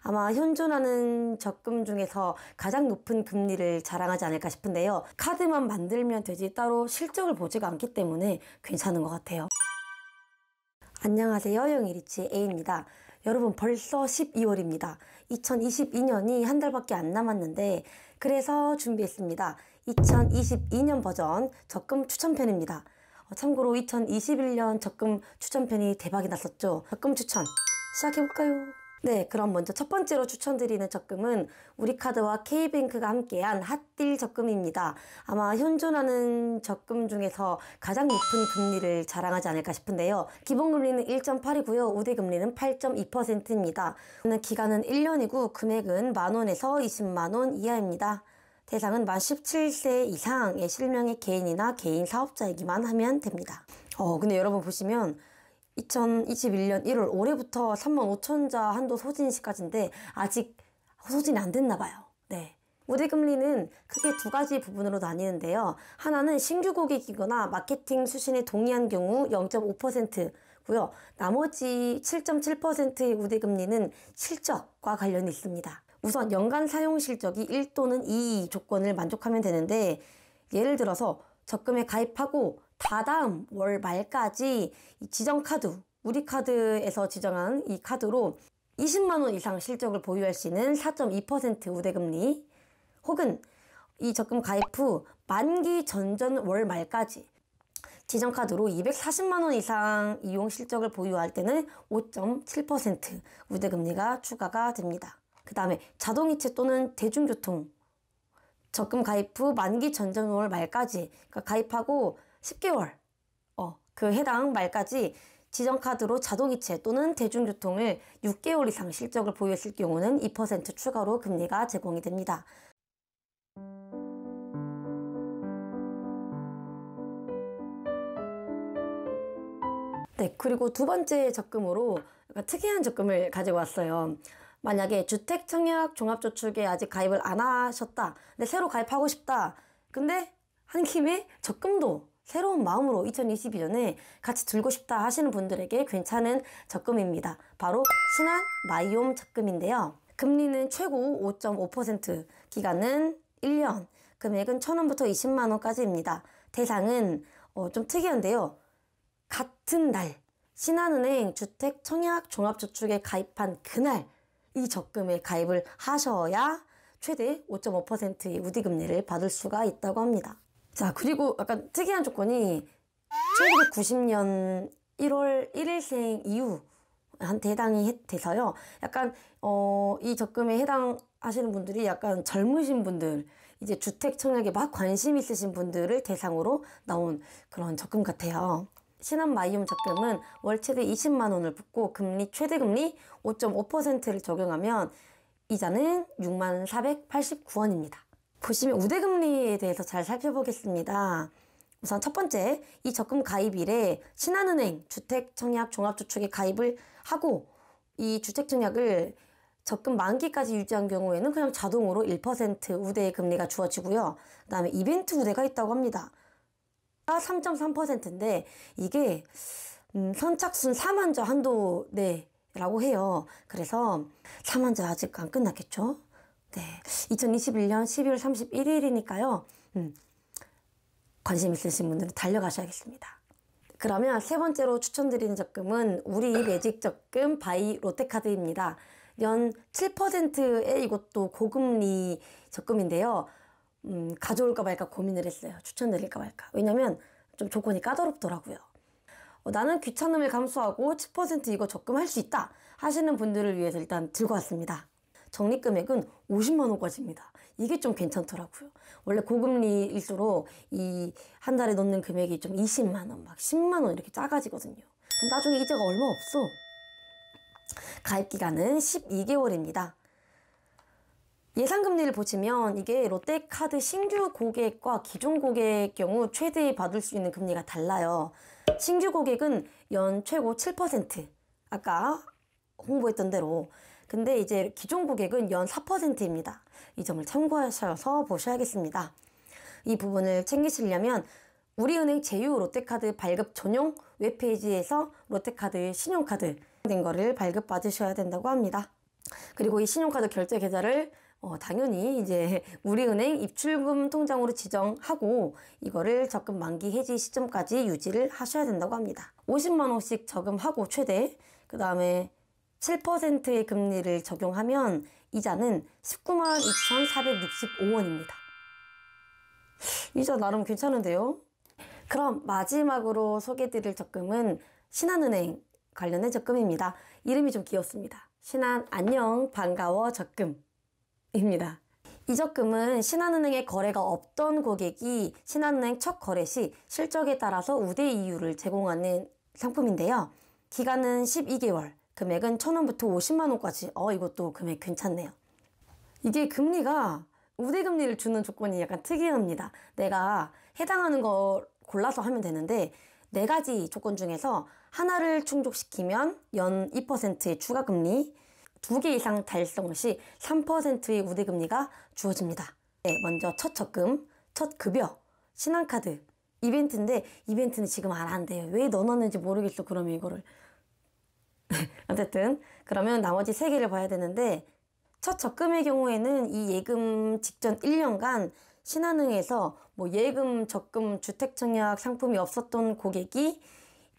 아마 현존하는 적금 중에서 가장 높은 금리를 자랑하지 않을까 싶은데요. 카드만 만들면 되지 따로 실적을 보지가 않기 때문에 괜찮은 것 같아요. 안녕하세요, 영일이치 A입니다. 여러분, 벌써 12월입니다. 2022년이 한 달밖에 안 남았는데 그래서 준비했습니다. 2022년 버전 적금 추천편입니다. 참고로 2021년 적금 추천편이 대박이 났었죠. 적금 추천 시작해볼까요? 네, 그럼 먼저 첫 번째로 추천드리는 적금은 우리카드와 K뱅크가 함께한 핫딜 적금입니다. 아마 현존하는 적금 중에서 가장 높은 금리를 자랑하지 않을까 싶은데요. 기본금리는 1.8이고요. 우대금리는 8.2%입니다. 기간은 1년이고 금액은 만원에서 20만원 이하입니다. 대상은 만 17세 이상의 실명의 개인이나 개인 사업자이기만 하면 됩니다. 근데 여러분 보시면 2021년 1월 올해부터 35,000자 한도 소진 시까지인데 아직 소진이 안 됐나 봐요. 네. 우대금리는 크게 두 가지 부분으로 나뉘는데요. 하나는 신규 고객이거나 마케팅 수신에 동의한 경우 0.5%고요. 나머지 7.7%의 우대금리는 실적과 관련이 있습니다. 우선 연간 사용 실적이 1 또는 2 조건을 만족하면 되는데, 예를 들어서 적금에 가입하고 다다음 월 말까지 이 지정 카드, 우리카드에서 지정한 이 카드로 20만원 이상 실적을 보유할 수 있는 4.2% 우대금리, 혹은 이 적금 가입 후 만기 전전 월 말까지 지정 카드로 240만원 이상 이용 실적을 보유할 때는 5.7% 우대금리가 추가가 됩니다. 그 다음에 자동이체 또는 대중교통 적금 가입 후 만기 전전 월 말까지, 그러니까 가입하고 10개월 그 해당 말까지 지정카드로 자동이체 또는 대중교통을 6개월 이상 실적을 보유했을 경우는 2% 추가로 금리가 제공이 됩니다. 네, 그리고 두 번째 적금으로 약간 특이한 적금을 가지고 왔어요. 만약에 주택청약 종합저축에 아직 가입을 안 하셨다, 근데 새로 가입하고 싶다, 근데 한 김에 적금도 새로운 마음으로 2022년에 같이 들고 싶다 하시는 분들에게 괜찮은 적금입니다. 바로 신한 마이옴 적금인데요. 금리는 최고 5.5%, 기간은 1년, 금액은 1,000원부터 20만원까지입니다. 대상은 좀 특이한데요. 같은 날 신한은행 주택청약 종합저축에 가입한 그날 이 적금에 가입을 하셔야 최대 5.5%의 우대금리를 받을 수가 있다고 합니다. 자, 그리고 약간 특이한 조건이 1990년 1월 1일생 이후 한테 해당이 돼서요. 약간 이 적금에 해당하시는 분들이 약간 젊으신 분들, 이제 주택 청약에 막 관심 있으신 분들을 대상으로 나온 그런 적금 같아요. 신한 마이옴 적금은 월 최대 20만원을 붓고 금리 최대금리 5.5%를 적용하면 이자는 6489원입니다. 보시면 우대금리에 대해서 잘 살펴보겠습니다. 우선 첫 번째, 이 적금 가입일에 신한은행 주택청약 종합저축에 가입을 하고 이 주택청약을 적금 만기까지 유지한 경우에는 그냥 자동으로 1% 우대금리가 주어지고요. 그 다음에 이벤트 우대가 있다고 합니다. 3.3%인데 이게 선착순 4만자 한도 라고 해요. 그래서 4만자 아직 안 끝났겠죠? 네, 2021년 12월 31일이니까요. 관심 있으신 분들은 달려가셔야겠습니다. 그러면 세 번째로 추천드리는 적금은 우리 매직 적금 바이 롯데카드입니다. 연 7%의 이것도 고금리 적금인데요. 가져올까 말까 고민을 했어요. 추천드릴까 말까. 왜냐면 좀 조건이 까다롭더라고요. 나는 귀찮음을 감수하고 7% 이거 적금할 수 있다 하시는 분들을 위해서 일단 들고 왔습니다. 적립금액은 50만원까지입니다. 이게 좀 괜찮더라고요. 원래 고금리일수록 이 한 달에 넣는 금액이 좀 20만원, 막 10만원 이렇게 작아지거든요. 그럼 나중에 이자가 얼마 없어. 가입기간은 12개월입니다. 예상금리를 보시면 이게 롯데카드 신규 고객과 기존 고객 경우 최대 받을 수 있는 금리가 달라요. 신규 고객은 연 최고 7%, 아까 홍보했던 대로. 근데 이제 기존 고객은 연 4%입니다. 이 점을 참고하셔서 보셔야겠습니다. 이 부분을 챙기시려면 우리은행 제휴 롯데카드 발급 전용 웹페이지에서 롯데카드 신용카드 된 거를 발급받으셔야 된다고 합니다. 그리고 이 신용카드 결제 계좌를 당연히 이제 우리은행 입출금 통장으로 지정하고 이거를 적금 만기 해지 시점까지 유지를 하셔야 된다고 합니다. 50만 원씩 저금하고 최대 그 다음에 7%의 금리를 적용하면 이자는 19만 2,465원입니다. 이자 나름 괜찮은데요? 그럼 마지막으로 소개해드릴 적금은 신한은행 관련된 적금입니다. 이름이 좀 귀엽습니다. 신한 안녕 반가워 적금입니다. 이 적금은 신한은행에 거래가 없던 고객이 신한은행 첫 거래 시 실적에 따라서 우대 이율을 제공하는 상품인데요. 기간은 12개월, 금액은 1,000원부터 50만 원까지. 이것도 금액 괜찮네요. 이게 금리가 우대금리를 주는 조건이 약간 특이합니다. 내가 해당하는 거 골라서 하면 되는데 4가지 조건 중에서 하나를 충족시키면 연 2%의 추가금리, 2개 이상 달성 시 3%의 우대금리가 주어집니다. 네, 먼저 첫 적금, 첫 급여, 신한카드, 이벤트인데 이벤트는 지금 안 한대요. 왜 넣어놨는지 모르겠어. 그러면 이거를 어쨌든 그러면 나머지 3개를 봐야 되는데 첫 적금의 경우에는 이 예금 직전 1년간 신한은행에서 예금, 적금, 주택청약 상품이 없었던 고객이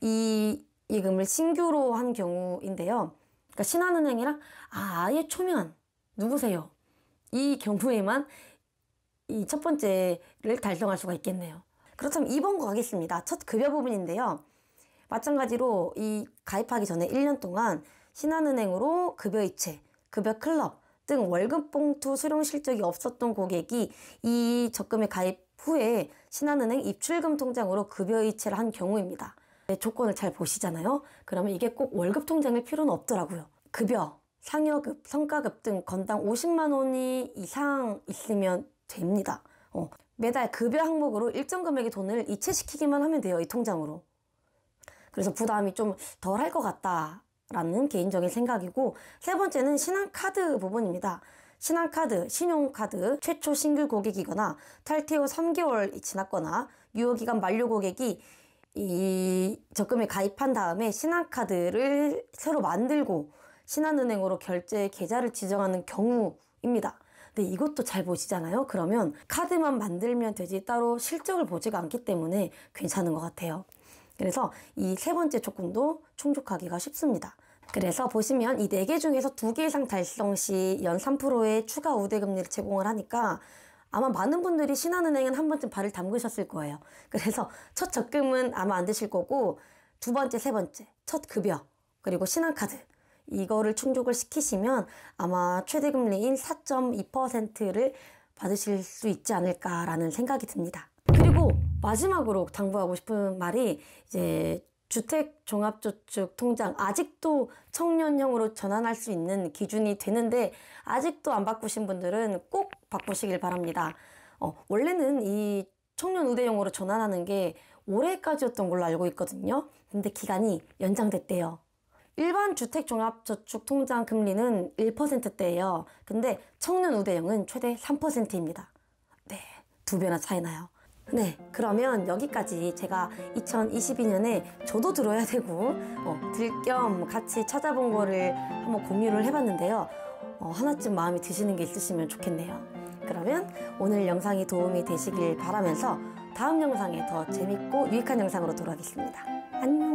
이 예금을 신규로 한 경우인데요. 그러니까 신한은행이랑 아예 초면 누구세요? 이 경우에만 이 첫 번째를 달성할 수가 있겠네요. 그렇다면 2번 가겠습니다. 첫 급여 부분인데요. 마찬가지로 이 가입하기 전에 1년 동안 신한은행으로 급여 이체, 급여 클럽 등 월급 봉투 수령 실적이 없었던 고객이 이 적금에 가입 후에 신한은행 입출금 통장으로 급여 이체를 한 경우입니다. 조건을 잘 보시잖아요. 그러면 이게 꼭 월급 통장일 필요는 없더라고요. 급여, 상여급, 성과급 등 건당 50만 원이 이상 있으면 됩니다. 매달 급여 항목으로 일정 금액의 돈을 이체시키기만 하면 돼요. 이 통장으로. 그래서 부담이 좀 덜 할 것 같다라는 개인적인 생각이고, 세 번째는 신한카드 부분입니다. 신한카드, 신용카드 최초 신규 고객이거나 탈퇴 후 3개월 지났거나 유효기간 만료 고객이 이 적금에 가입한 다음에 신한카드를 새로 만들고 신한은행으로 결제 계좌를 지정하는 경우입니다. 근데 이것도 잘 보시잖아요. 그러면 카드만 만들면 되지 따로 실적을 보지가 않기 때문에 괜찮은 것 같아요. 그래서 이 세 번째 조건도 충족하기가 쉽습니다. 그래서 보시면 이 4개 중에서 2개 이상 달성 시 연 3%의 추가 우대금리를 제공을 하니까 아마 많은 분들이 신한은행은 한 번쯤 발을 담그셨을 거예요. 그래서 첫 적금은 아마 안 되실 거고, 두 번째, 세 번째, 첫 급여, 그리고 신한카드 이거를 충족을 시키시면 아마 최대 금리인 4.2%를 받으실 수 있지 않을까라는 생각이 듭니다. 그리고 마지막으로 당부하고 싶은 말이 이제 주택종합저축통장 아직도 청년형으로 전환할 수 있는 기준이 되는데 아직도 안 바꾸신 분들은 꼭 바꾸시길 바랍니다. 원래는 이 청년 우대형으로 전환하는 게 올해까지였던 걸로 알고 있거든요. 근데 기간이 연장됐대요. 일반 주택종합저축통장 금리는 1%대예요. 근데 청년 우대형은 최대 3%입니다. 네, 2배나 차이 나요. 네, 그러면 여기까지 제가 2022년에 저도 들어야 되고 들 겸 같이 찾아본 거를 한번 공유를 해봤는데요. 하나쯤 마음에 드시는 게 있으시면 좋겠네요. 그러면 오늘 영상이 도움이 되시길 바라면서 다음 영상에 더 재밌고 유익한 영상으로 돌아오겠습니다. 안녕.